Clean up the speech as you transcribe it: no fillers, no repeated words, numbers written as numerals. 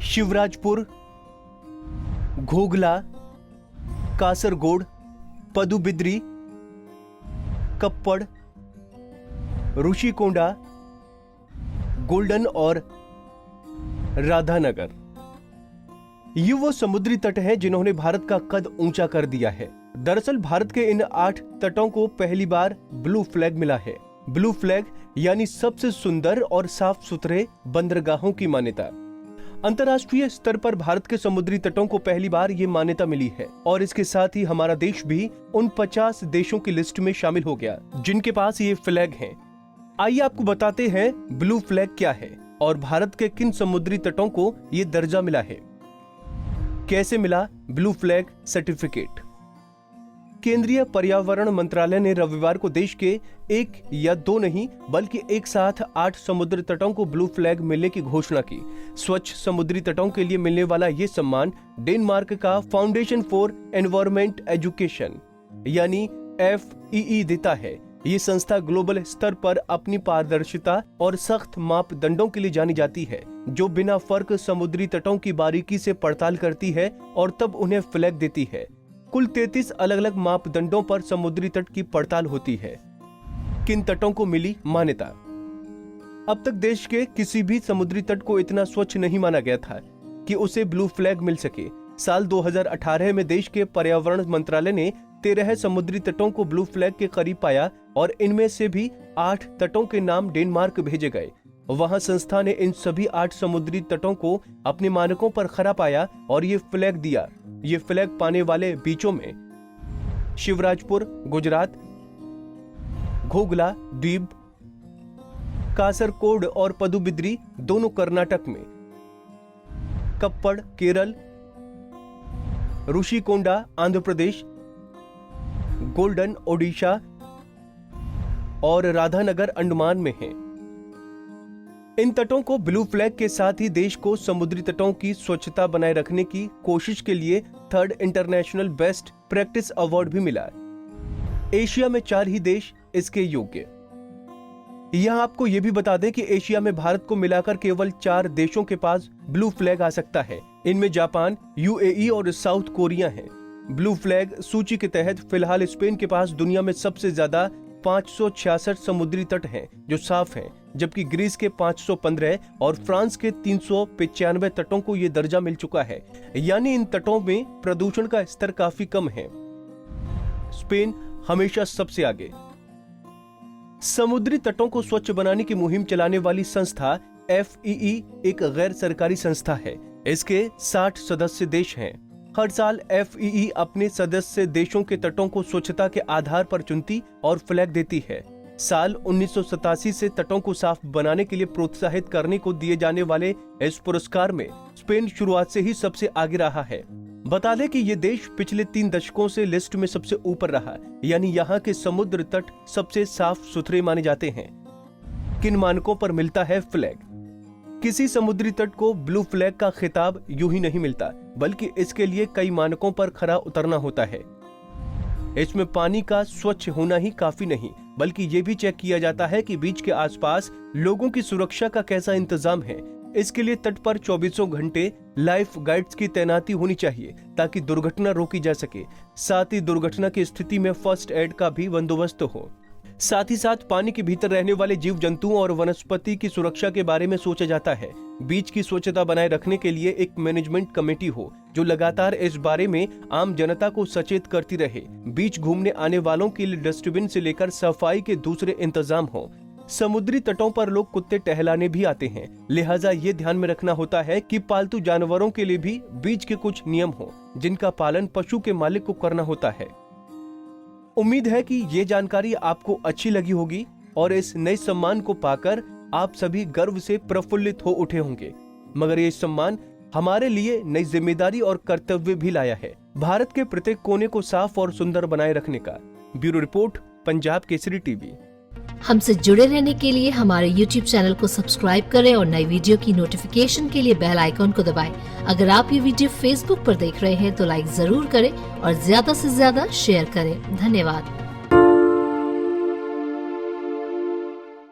Shivrajpur, Ghoghla, Kasaragod, Padubidri, Kappad, Rushikonda, golden और राधानगर। ये वो समुद्री तट हैं जिन्होंने भारत का कद ऊंचा कर दिया है। दरअसल भारत के इन 8 तटों को पहली बार ब्लू फ्लैग मिला है। ब्लू फ्लैग यानी सबसे सुंदर और साफ सुथरे बंदरगाहों की मान्यता। अंतर्राष्ट्रीय स्तर पर भारत के समुद्री तटों को पहली बार ये मान्यता मिली है और इसके साथ ही हमारा देश भी उन 50 देशों की लिस्ट में शामिल हो गया जिनके पास ये फ्लैग हैं। आइए आपको बताते हैं ब्लू फ्लैग क्या है और भारत के किन समुद्री तटों को ये दर्जा मिला है। कैसे मिला ब्लू फ्लैग सर्टिफिकेट? केंद्रीय पर्यावरण मंत्रालय ने रविवार को देश के 1 या 2 नहीं बल्कि एक साथ 8 समुद्री तटों को ब्लू फ्लैग मिलने की घोषणा की। स्वच्छ समुद्री तटों के लिए मिलने वाला ये सम्मान डेनमार्क का फाउंडेशन फॉर एनवायरमेंट एजुकेशन यानी FEE देता है। ये संस्था ग्लोबल स्तर पर अपनी पारदर्शिता और सख्त मापदंडों के लिए जानी जाती है, जो बिना फर्क समुद्री तटों की बारीकी से पड़ताल करती है और तब उन्हें फ्लैग देती है। कुल 33 अलग अलग मापदंडों पर समुद्री तट की पड़ताल होती है। किन तटों को मिली मान्यता? अब तक देश के किसी भी समुद्री तट को इतना स्वच्छ नहीं माना गया था कि उसे ब्लू फ्लैग मिल सके। साल 2018 में देश के पर्यावरण मंत्रालय ने 13 समुद्री तटों को ब्लू फ्लैग के करीब पाया और इनमें से भी 8 तटों के नाम डेनमार्क भेजे गए। वहां संस्था ने इन सभी 8 समुद्री तटों को अपने मानकों पर खरा पाया और ये फ्लैग दिया। ये फ्लैग पाने वाले बीचों में शिवराजपुर गुजरात, घोघला द्वीप, कासरकोड और पदुबिद्री दोनों कर्नाटक में, कप्पड़ केरल, ऋषिकोंडा आंध्र प्रदेश, गोल्डन ओडिशा और राधानगर अंडमान में हैं। इन तटों को ब्लू फ्लैग के साथ ही देश को समुद्री तटों की स्वच्छता बनाए रखने की कोशिश के लिए 3rd international best practice award भी मिला। एशिया में 4 ही देश इसके योग्य। यहां आपको यह भी बता दें कि एशिया में भारत को मिलाकर केवल 4 देशों के पास ब्लू फ्लैग आ सकता है। इनमें जापान, UAE और साउथ कोरिया हैं। ब्लू फ्लैग सूची के तहत फिलहाल स्पेन के पास दुनिया में सबसे ज्यादा 566 समुद्री तट हैं जो साफ हैं, जबकि ग्रीस के 515 और फ्रांस के 395 तटों को ये दर्जा मिल चुका है। यानी इन तटों में प्रदूषण का स्तर काफी कम है। स्पेन हमेशा सबसे आगे। समुद्री तटों को स्वच्छ बनाने की मुहिम चलाने वाली संस्था FEE एक गैर सरकारी संस्था है। इसके 60 सदस्य देश हैं। हर साल FEE अपने सदस्य देशों के तटों को स्वच्छता के आधार पर चुनती और फ्लैग देती है। साल 1987 से तटों को साफ बनाने के लिए प्रोत्साहित करने को दिए जाने वाले इस पुरस्कार में स्पेन शुरुआत से ही सबसे आगे रहा है। बता दें कि ये देश पिछले 3 दशकों से लिस्ट में सबसे ऊपर रहा, यानी यहाँ के समुद्र तट सबसे साफ सुथरे माने जाते हैं। किन मानकों पर मिलता है फ्लैग? किसी समुद्री तट को ब्लू फ्लैग का खिताब यूं ही नहीं मिलता, बल्कि इसके लिए कई मानकों पर खरा उतरना होता है। इसमें पानी का स्वच्छ होना ही काफी नहीं, बल्कि ये भी चेक किया जाता है कि बीच के आसपास लोगों की सुरक्षा का कैसा इंतजाम है। इसके लिए तट पर 24 घंटे लाइफ गाइड्स की तैनाती होनी चाहिए ताकि दुर्घटना रोकी जा सके। साथ ही दुर्घटना की स्थिति में फर्स्ट एड का भी बंदोबस्त हो। साथ ही साथ पानी के भीतर रहने वाले जीव जंतुओं और वनस्पति की सुरक्षा के बारे में सोचा जाता है। बीच की स्वच्छता बनाए रखने के लिए एक मैनेजमेंट कमेटी हो जो लगातार इस बारे में आम जनता को सचेत करती रहे। बीच घूमने आने वालों के लिए डस्टबिन से लेकर सफाई के दूसरे इंतजाम हो। समुद्री तटों पर लोग कुत्ते टहलाने भी आते हैं, लिहाजा ये ध्यान में रखना होता है कि पालतू जानवरों के लिए भी बीच के कुछ नियम हो जिनका पालन पशु के मालिक को करना होता है। उम्मीद है कि ये जानकारी आपको अच्छी लगी होगी और इस नए सम्मान को पाकर आप सभी गर्व से प्रफुल्लित हो उठे होंगे। मगर ये सम्मान हमारे लिए नई जिम्मेदारी और कर्तव्य भी लाया है, भारत के प्रत्येक कोने को साफ और सुंदर बनाए रखने का। Bureau report, Punjab Kesari TV. हमसे जुड़े रहने के लिए हमारे YouTube चैनल को सब्सक्राइब करें और नई वीडियो की नोटिफिकेशन के लिए बेल आइकॉन को दबाएं। अगर आप ये वीडियो Facebook पर देख रहे हैं तो लाइक जरूर करें और ज्यादा से ज्यादा शेयर करें। धन्यवाद।